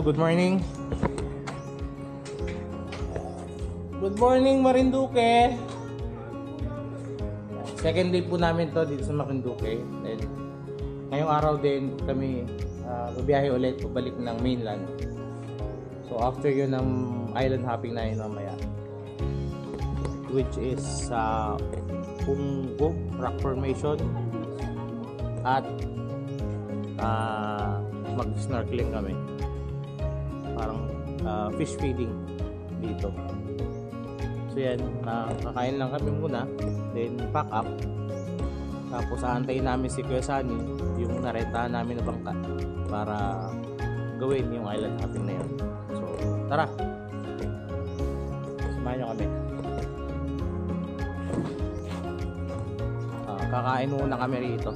Good morning. Good morning, Marinduque. Second day po namin to dito sa Marinduque. And ngayong araw din kami babiyahe ulit pabalik ng mainland. So after yun ng island hopping na yun mamaya, which is sa Pungo Rock Formation, at mag-snorkeling kami, parang fish feeding dito. So yan, kakain lang kami muna, then pack up, tapos aantayin namin si Kuya Sunny, yung narentahan namin na bangka para gawin yung island hopping na yun. So tara, samahan nyo kami. Kakain muna kami rito.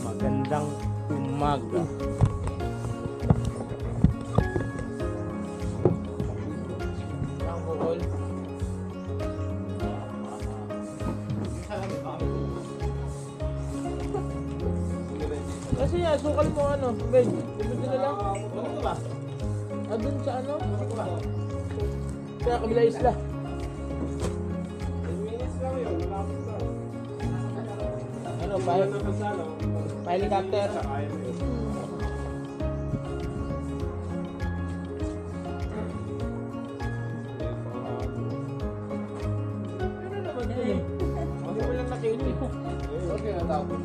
Magandang umaga. Ang bukol. Kasi sukal mo ano, Ben. Ibig na lang. Ano ba? Doon sa ano? Kaya kabila isla. 10 minutes lang yun. Ano, pa-helicopter. Pero naman yun eh. Hindi mo lang nakinig. Okay, natapos.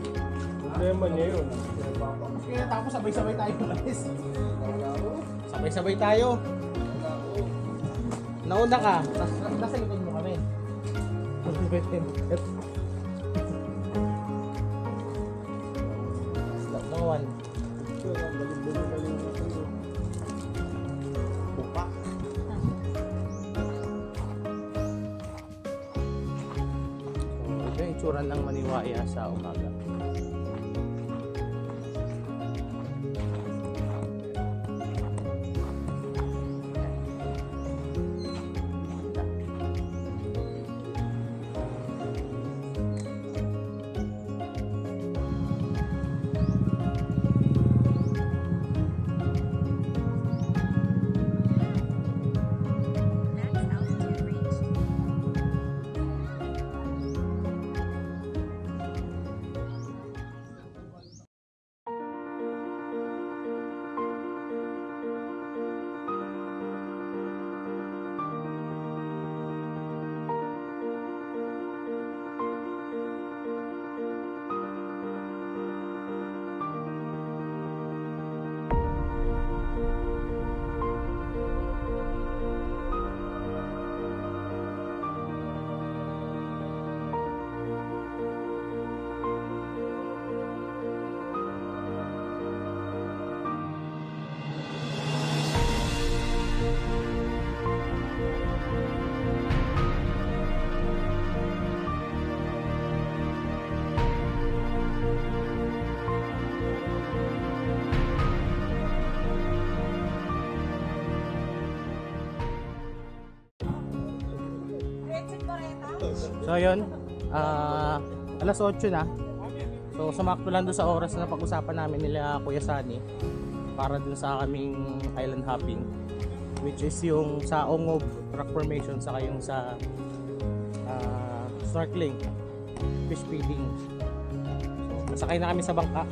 Problema niya yun. Kaya tapos sabay-sabay tayo guys. Sabay-sabay tayo. Nauna ka. Nasa likod mo kami. Lawan. Pupa. So, ito yung itsura ng Maniwaya sa umaga. So yun, alas 8 na. So sumakto lang doon sa oras na pag-usapan namin nila Kuya Sunny para dun sa kaming island hopping, which is yung sa Ongob Rock Formation saka yung sa snorkeling, fish feeding. So masakay na kami sa bangka.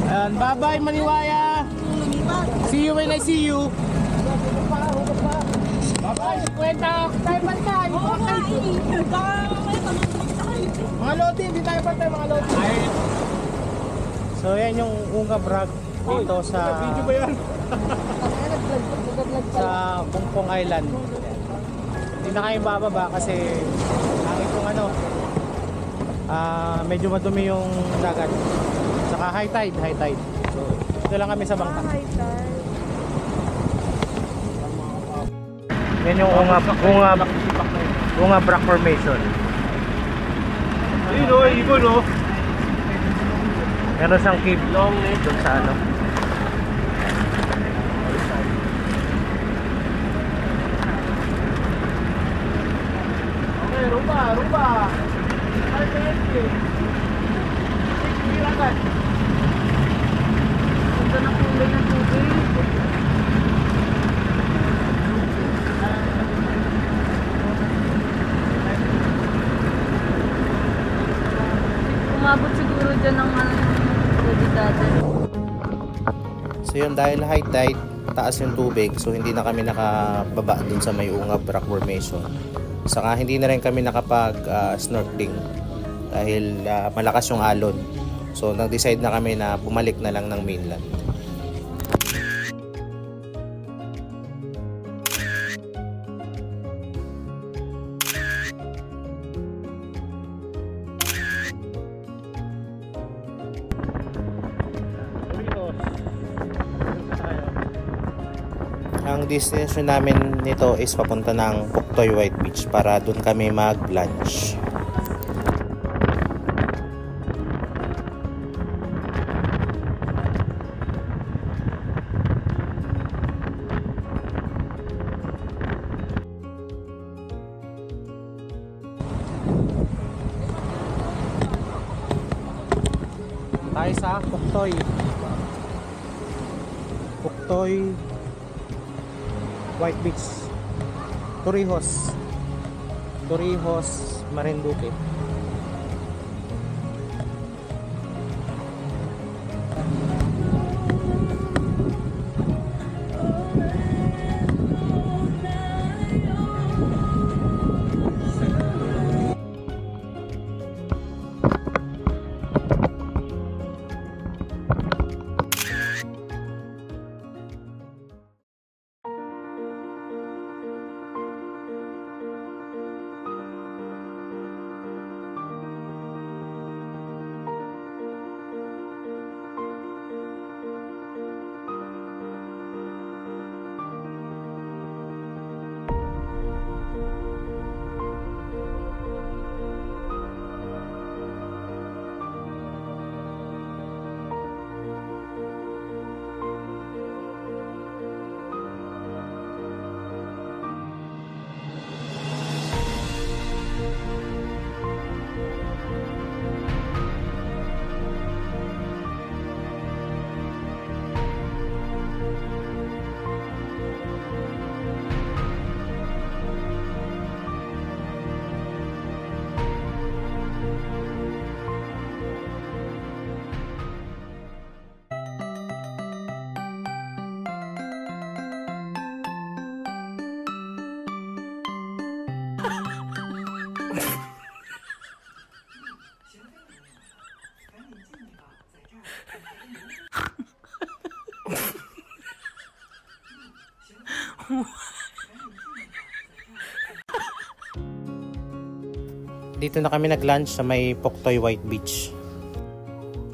And bye-bye Maniwaya. See you when I see you. Bye-bye. Kwenta tayo pantay. Mga lodi, hindi tayo pantay mga lodi. So yan yung Unga Brag dito sa video ba yan? Sa Pungpong Island. Hindi na kayo bababa kasi ang itong ano, medyo madumi yung dagat. Saka high tide. So Dito lang kami sa bangka. High tide. Yan yung Ungab Rock Formation. Yun o, ibon o. Meron siyang cave long doon sa ano. Okay, rumba. Ay, Ganda ng kulay ng tubig. Umabot siguro dyan ng ano yung tubig dati. So yun, dahil high tide, taas yung tubig, so hindi na kami nakababa dun sa may Ungab Rock Formation. Saka hindi na rin kami nakapag snorkeling dahil malakas yung alon. So nag-decide na kami na bumalik na lang ng mainland. Ang destination namin nito is papunta ng Puktoy White Beach para doon kami mag-lunch. Tayo sa Puktoy White Beach, Torrijos, Marinduque. Dito na kami nag-lunch sa may Puktoy White Beach.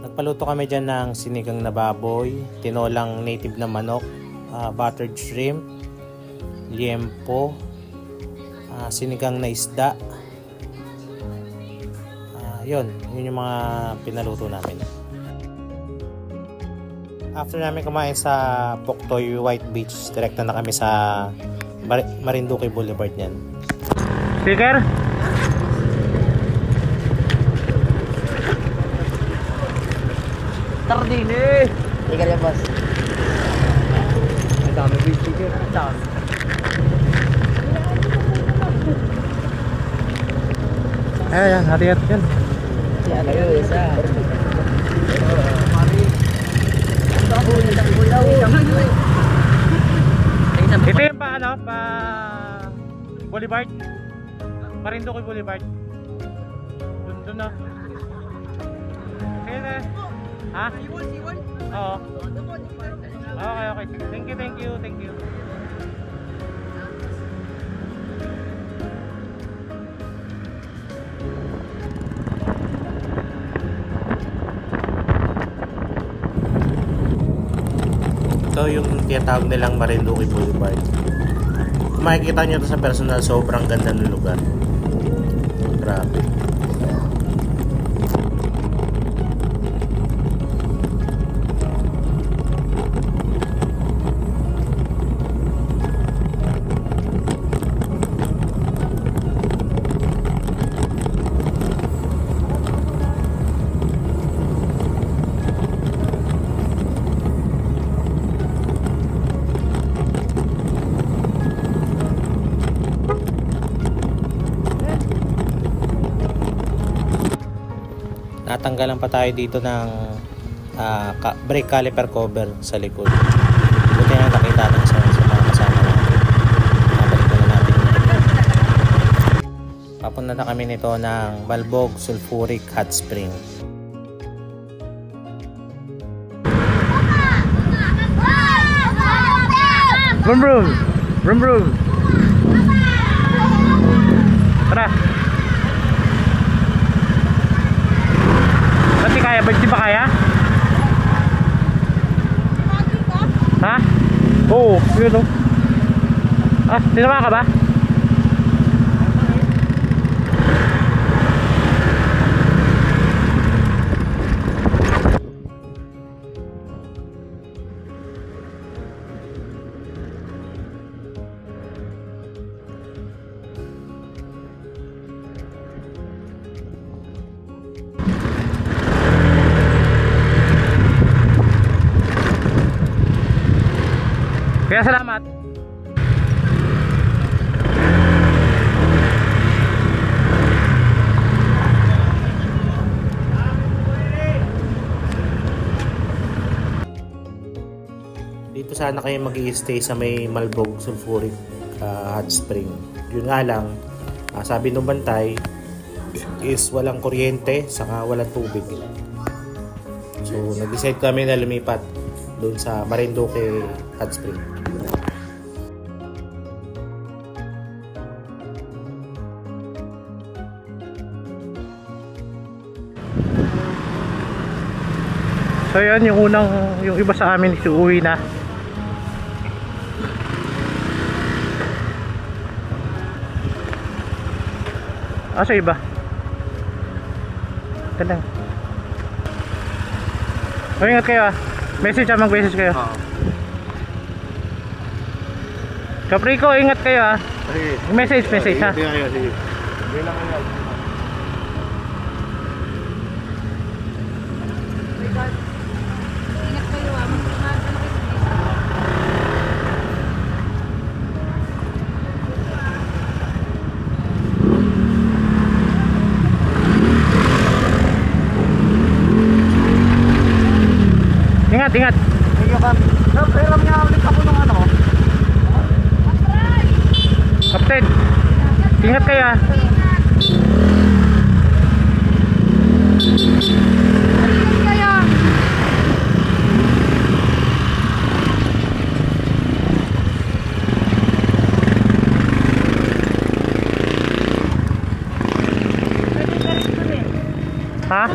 Nagpaluto kami dyan ng sinigang na baboy, tinolang native na manok, buttered shrimp, liempo, sinigang na isda. Yun yung mga pinaluto namin. After namin kumain sa Puktoy White Beach, direkta na kami sa Marinduque Boulevard niyan. Speaker? Tardini! Ika rin, boss. Ang dami big speaker. Ang dami. Ayan, hati-hati yan. Yan, ayun, isa. Ito yung pa ano, pa Boulevard. Marinduque Boulevard. Doon na. Kaya na. Ha? Oo. Okay. Thank you. Ito yung tinatawag nilang Marinduque Boulevard. Kung makikita nyo ito sa personal, sobrang ganda ng lugar. Grabe. Natanggalan pa tayo dito ng brake caliper cover sa likod. Buti na nakita ng sa mga kasama natin. Nabalik na natin. Papunta na kami nito ng Balbog Sulfuric Hot Spring. Vroom vroom! Vroom vroom! Tara! Ba't di kaya? Ba't di ba kaya? Ha? Oo, yun o. Ah, sinama ka ba? Kaya salamat. Dito sana kayo mag-i-stay sa may Malbog Sulfuric Hot Spring. Yun nga lang, sabi nung bantay is walang kuryente saka walang tubig. So nag-decide kami na lumipat doon sa Marinduque Hot Spring. So yan yung yung iba sa amin is uuwi na. Sa iba. Tandang. Ingat kayo ah. Message mag-message kayo. Caprico, ingat kayo ah. Message ha. Sige. Ingat kayo ah. Ingat. Pero nga ulit ako nung ano. Kapten. Ingat kayo ah. Ha?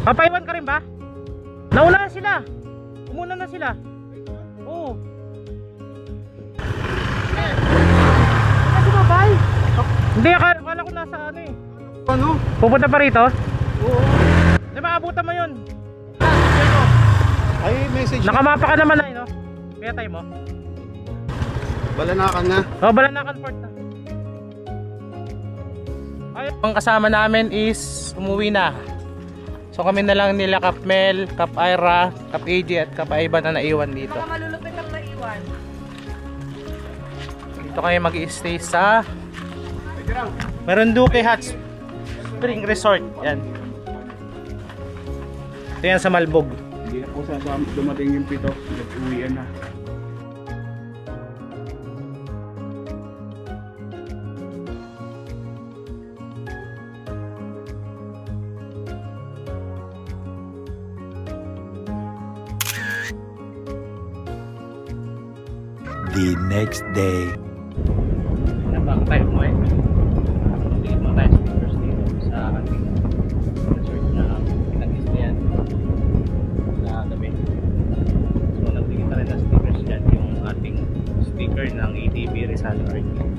Papaiwan ka rin ba? Nauna na sila. Umuna na sila. Oo. Ano ba bay? Hindi, akala ko nasa ano eh. Ano? Pupunta pa rito? Oo. Di ba abutan mo yun? Ay, message. Nakamapa ka naman ay no? Kaya tayo mo? Balanakan na. Oo, Balanakan Port na. Ay, ang kasama namin is umuwi na. So kami na lang nila Kap Mel, Kap Ira, Kap AJ at Kap Ivan na naiwan dito. Mga malulupit ang naiwan. Dito kayo mag-i-stay sa Marinduque Hot Spring Resort. Yan. Ito yan sa Malbog. Hindi na po dumating yung pito. Nag-uwian na. The next day. Napaka tayo mo eh. Hindi mo tayo speakers dito sa ating resort na pinag-istayan na gabi. So nagtigil na rin na speakers dyan yung ating speaker ng ATV Rizal RT.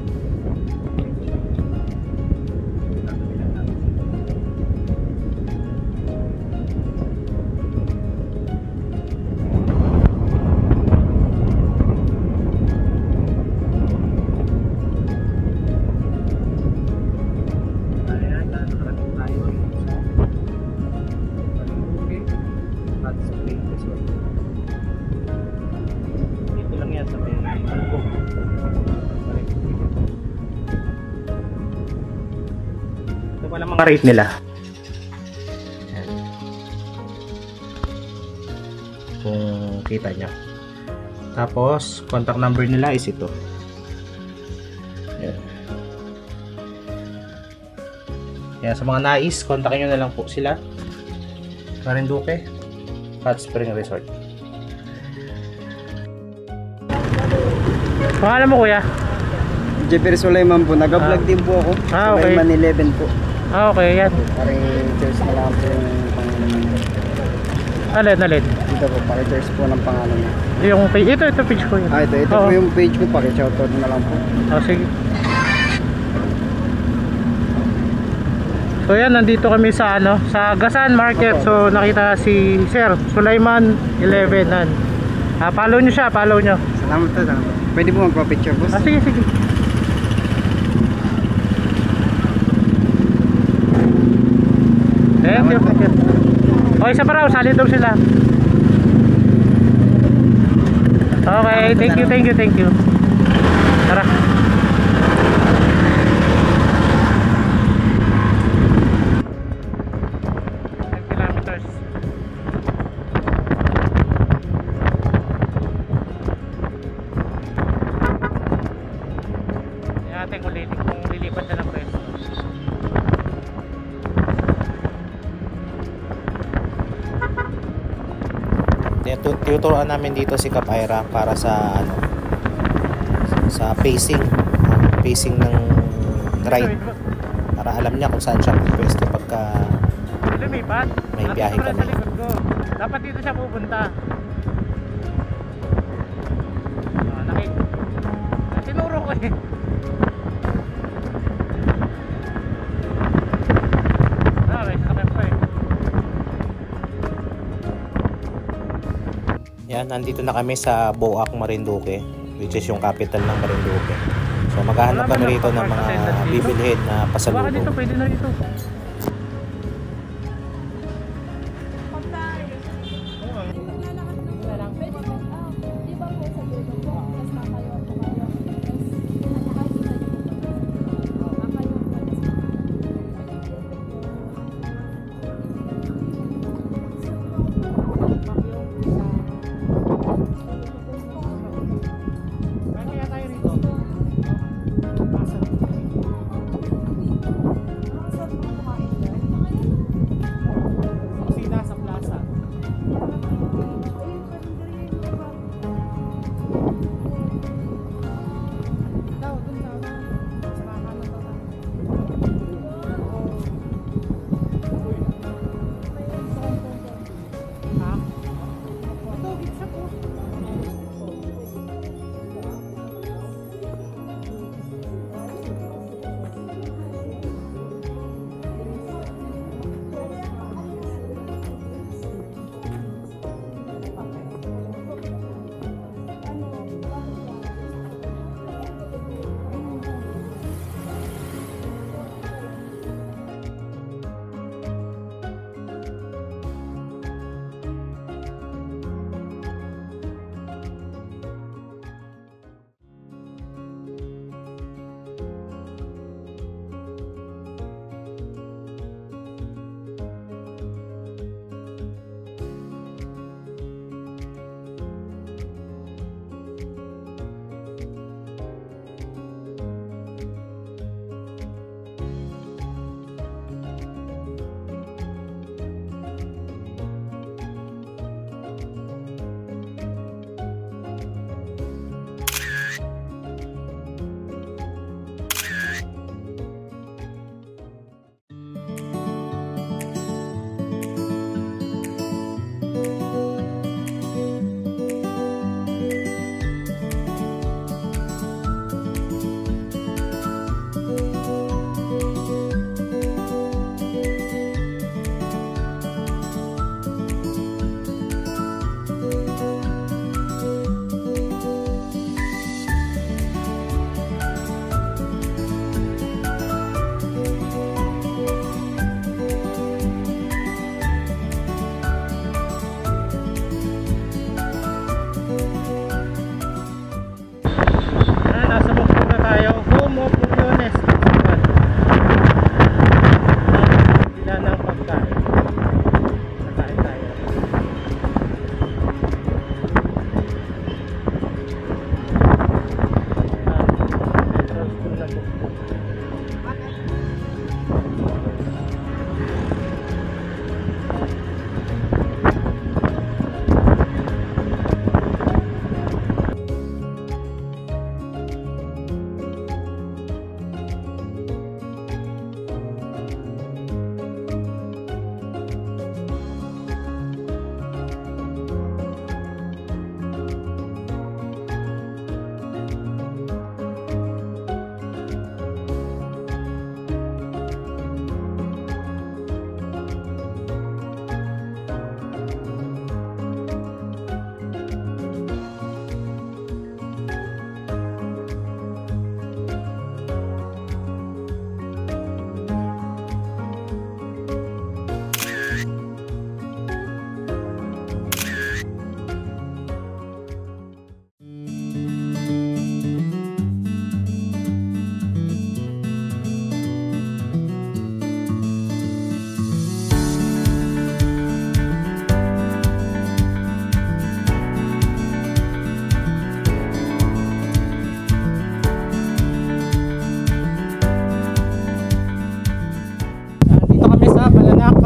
Dito lang yan sa may Malbog. Ito pala mga rate nila. Ayan. Kung kita nyo. Tapos contact number nila is ito. Ayan. Ayan, sa mga nais, kontakin nyo na lang po sila. Marinduque Hot Spring Resort. Pangalan mo kuya? Jeffer Sulaiman po, nag-vlog din po ako. Okay. Sulaiman 11 po. Okay, yan. Paki-cheers na lang po yung pangalan niya. Alin. Dito po, paki-cheers po ng pangalan niya. Yung page, ito page ko yun. Ito Oo. po yung page ko, paki-shoutout na lang po. Sige. So yan, nandito kami sa sa Gasan Market. So nakita si Sir Sulaiman 11 nan. Follow nyo siya, follow nyo. Salamat po, salamat. Pwede po magpa-picture boss? Sige. Thank you. Okay, isa pa raw, sali daw sila. Okay, thank you. Tara. 10 kilometers. Yan natin kung lilipat na ng pwesto. Tinuturuan namin dito si Kap Ira para sa sa pacing ng ride, para alam niya kung saan siya pwesto pagka lumipat. May biyahe kami. Dapat dito siya pupunta. Tinuro ko eh. Yan, nandito na kami sa Boac, Marinduque, which is yung capital ng Marinduque. So maghahanap kami rito ng mga bibilhin na pasalubong. Dito, pwede na dito.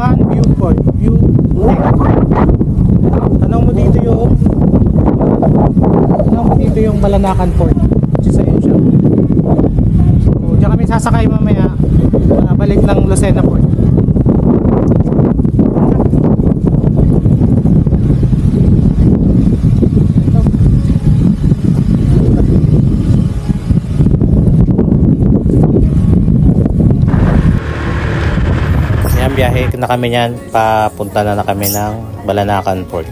Balanakan Viewport. View Deck. Tanong mo dito yung Balanakan Port. Which is ayun siya. So, diyan kami sasakay mamaya. Balik ng Lucena Port. Biyahe na kami niyan, papunta na kami ng Balanakan Port.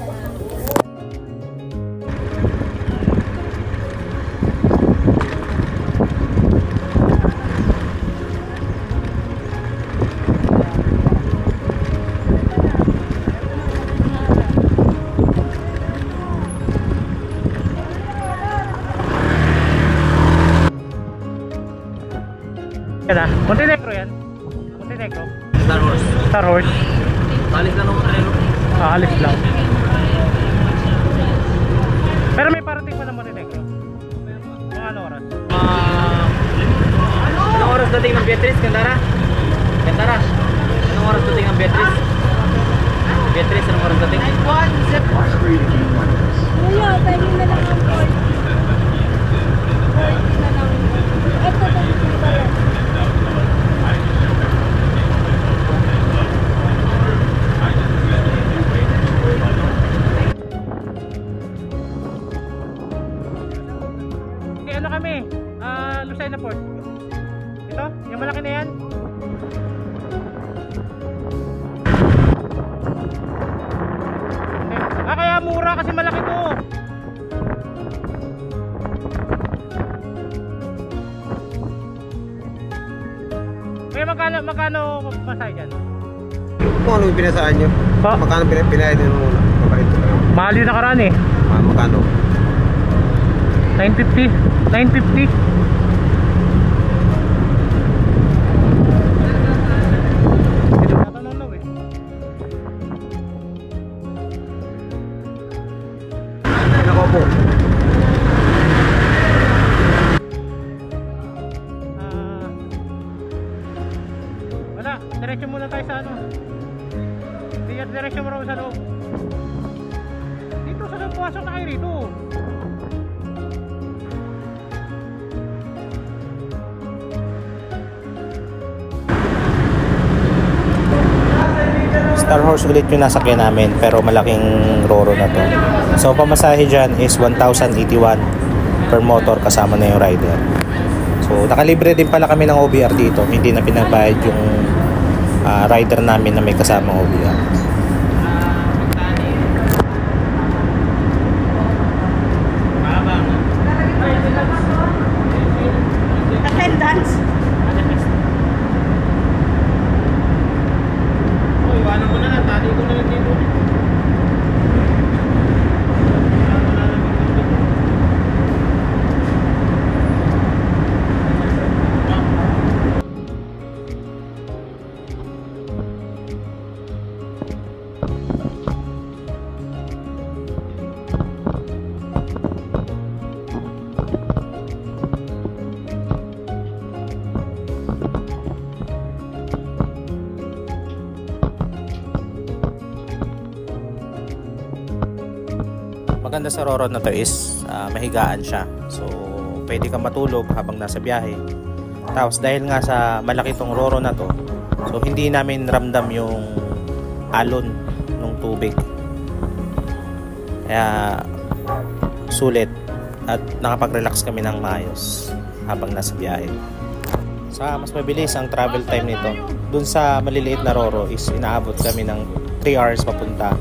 Yan na, Montenegro yan. Montenegro. Star Horse. Star Horse. Alis na nung treno. Alis lang. Pero may parating pa ng Montenegro. Mga ano oras? Anong oras dating ng Beatrice, Gandara? Gandara, anong oras dating ng Beatrice? Beatrice, anong oras dating? Kuya, tayo na lang ang port. Port na lang. Ito pala. Ano kami? Lucena Port. Ito? Yung malaki na yan? Kaya mura kasi malaki to. Kaya magkano masay dyan? Kung ano yung pinasaan nyo? Pa? Magkano pinayad nyo muna? Paparito lang. Mahal yun nakaraan eh. Magkano? 950. 950. Nako po. Wala, diretso muna tayo sa ano. Diretso mo raw sa loob. Dito sa loob, pasok na kayo rito. Star Horse ulit yung nasakyan namin, pero malaking roro na to. So pamasahe dyan is 1,081 per motor, kasama na yung rider. So nakalibre din pala kami ng OBR dito, hindi na pinagbayad yung rider namin na may kasamang OBR. Attendance. Iwanan ko na lang, tali ko na lang dito. Maganda sa Roro na to is mahigaan siya. So pwede kang matulog habang nasa biyahe. Tapos dahil nga sa malaki tong Roro na to, so hindi namin ramdam yung alon ng tubig. Kaya sulit at nakapag-relax kami ng maayos habang nasa biyahe. Sa mas mabilis ang travel time nito. Dun sa maliliit na Roro is inaabot kami ng 3 hours papunta.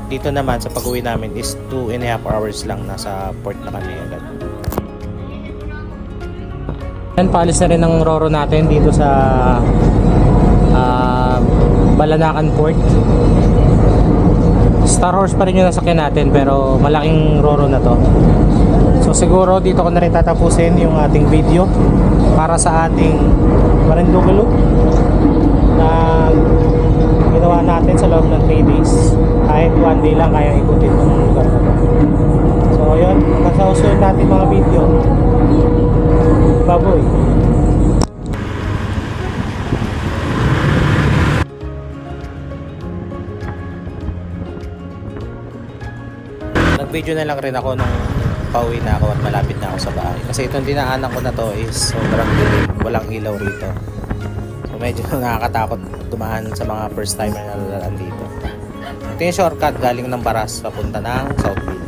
Dito naman sa pag-uwi namin is 2.5 hours lang, nasa port na kami agad. Yan, paalis na rin ang Roro natin dito sa Balanakan Port. Star Horse pa rin yung nasakyan natin, pero malaking Roro na to. So siguro dito ko na rin tatapusin yung ating video para sa ating Marinduque Loop na ginawa natin sa loob ng 3 days. Kahit 1 day lang kaya ikutin itong lugar na to. So yun, nasa usunod natin mga video. Baboy. Nag-video na lang rin ako nung pauwi na ako at malapit na ako sa bahay. Kasi itong dinaanan ko na to is sobrang dilim. Walang ilaw rito. So medyo nakakatakot dumaan sa mga first timer na lalaan dito. Ito yung shortcut galing ng Baras papunta ng Southfield.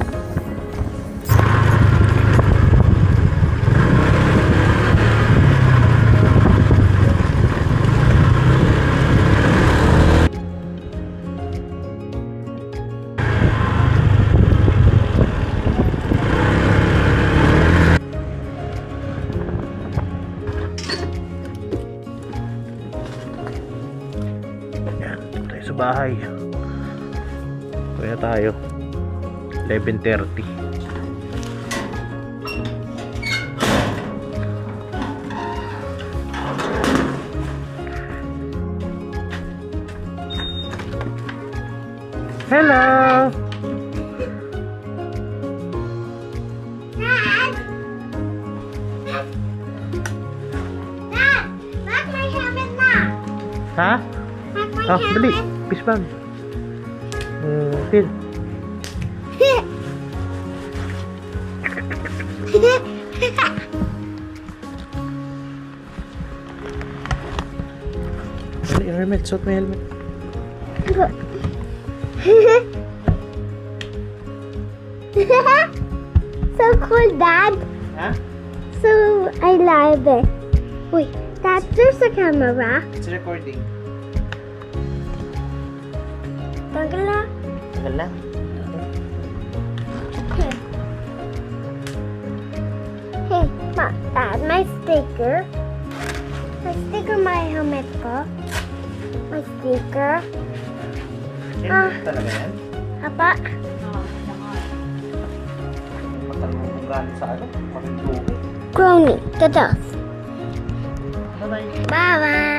Sa bahay. Kaya tayo 11:30. Hello. Ha? Oh, dali. Fish bag. Phil. Dali, helmet. Suot mo yung helmet. So cool, Dad. Ha? So I love it. Wait, Dad, there's a camera. It's recording. Tagal na. Tagal na. Hey, Ma, Dad, my sticker. My helmet ko. My sticker. Talaga yan? Apa? Matanong kung galing sa ano? Marindugo. Crony, the dust. Bye-bye. Bye-bye.